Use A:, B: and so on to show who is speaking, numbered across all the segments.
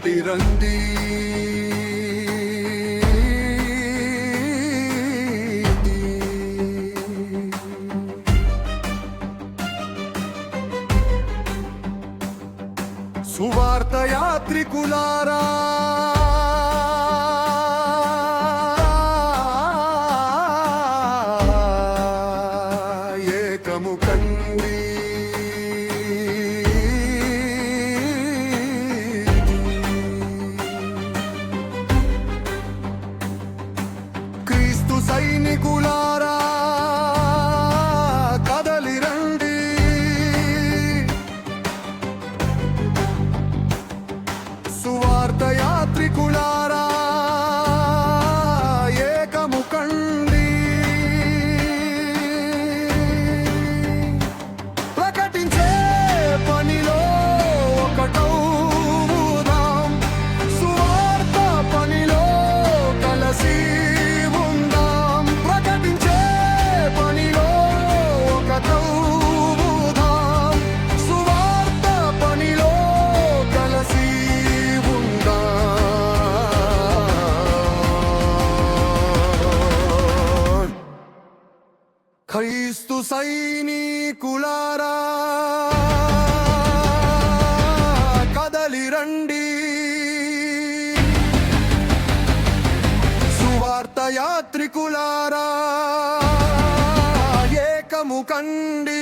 A: కదిరండి సువార్త యాత్రికులారా ఏకము కండి క్రీస్తు సైనికులారా కదలిరండి సువార్త యాత్రికులారా ఏకము కండి ప్రకటించే పనిలో ఒకటవుదాం సువార్త పనిలో కలసి ఉందాం ప్రకటించే పనిలో ఒకటవుదాం సువార్త పనిలో కలసి క్రీస్తు సైనికులారా కదలిరండి సువార్త యాత్రికులారా ఏకము కండి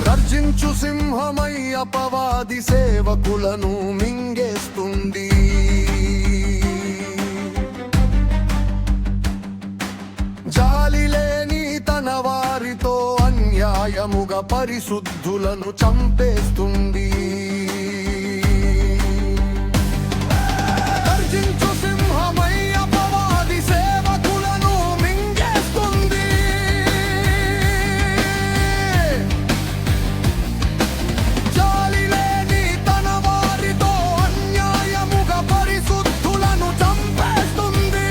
A: గర్జించు సింహమై అపవాది సేవకులను మింగేస్తుంది జాలి లేని తన వారితో అన్యాయముగా పరిశుద్ధులను చంపేస్తుంది గర్జించు సింహమై అపవాది సేవకులను మింగేస్తుంది జాలి లేని తన వారితో అన్యాయముగా పరిశుద్ధులను చంపేస్తుంది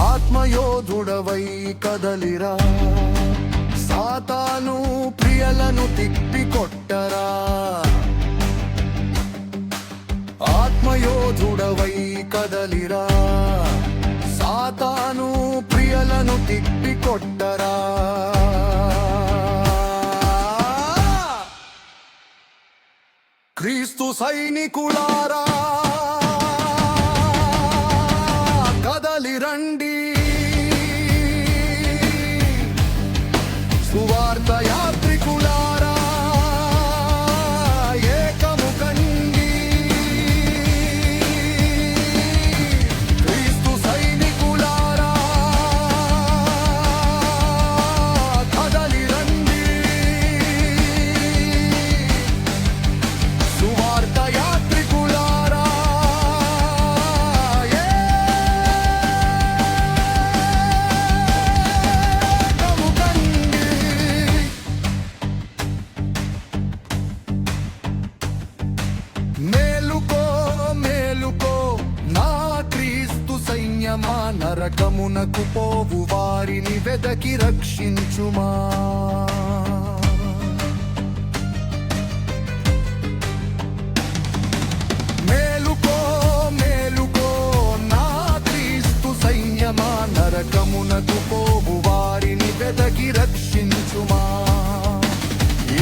A: ఆత్మయోధుడవై కదలిరా సాతాను ప్రియలను తిప్పి కొట్టరా ఆత్మయోధుడవై కదలిరా సాతాను ప్రియలను తిప్పి కొట్టరా క్రీస్తు సైనికులారా కదలిరండి సువార్త యాత్రికులారా ఏకము కండి క్రీస్తు సైనికులారా కదలిరండి సువార్త యాత్రికులారా ఏకము కండి మేలుకో మేలుకో నా క్రీస్తు సైన్యమా నరకమునకు పోవు వారిని వెదకి రక్షించుమా మేలుకో మేలుకో నా క్రీస్తు సైన్యమా నరకమునకు పోవు వారిని వెదకి రక్షించుమా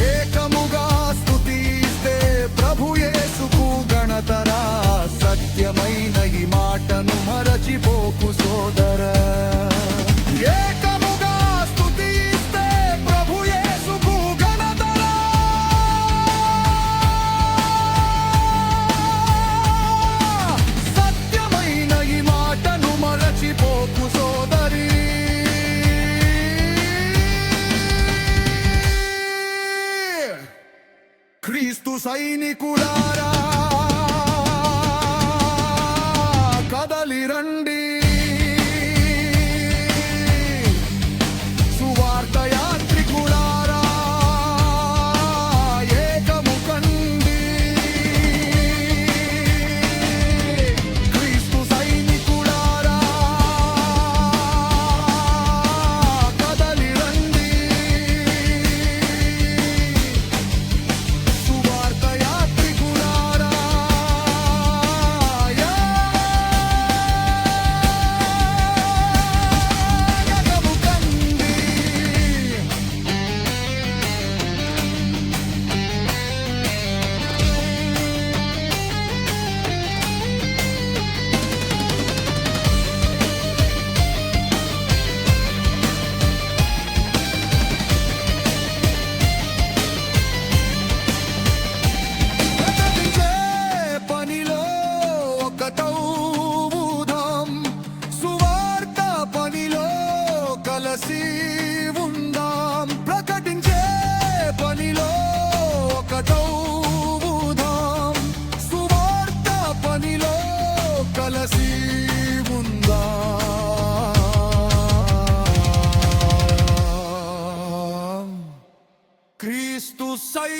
A: ఏకముగా స్తుతిస్తే ప్రభు యేసుకు గణతరా సత్యమైన ఈ మాటను మరచిపోకు సోదరా ఏకముగా స్తుతిస్తే ప్రభు యేసుకు గణతరా సత్యమైన ఈ మాటను మరచిపోకు సోదరి క్రీస్తు సైనికులారా కదలి రండి సువార్త యాత్రికులారా ఏకము కండి క్రీస్తు సైనికులారా కదలి రండి సువార్త యాత్రికులారా ఏకము కండి ప్రకటించే పనిలో ఒకటవుదాం సువార్త పనిలో కలసి ఉందాం ప్రకటించే పనిలో ఒకటవుదాం సువార్త పనిలో కలసి ఉందాం క్రీస్తు సై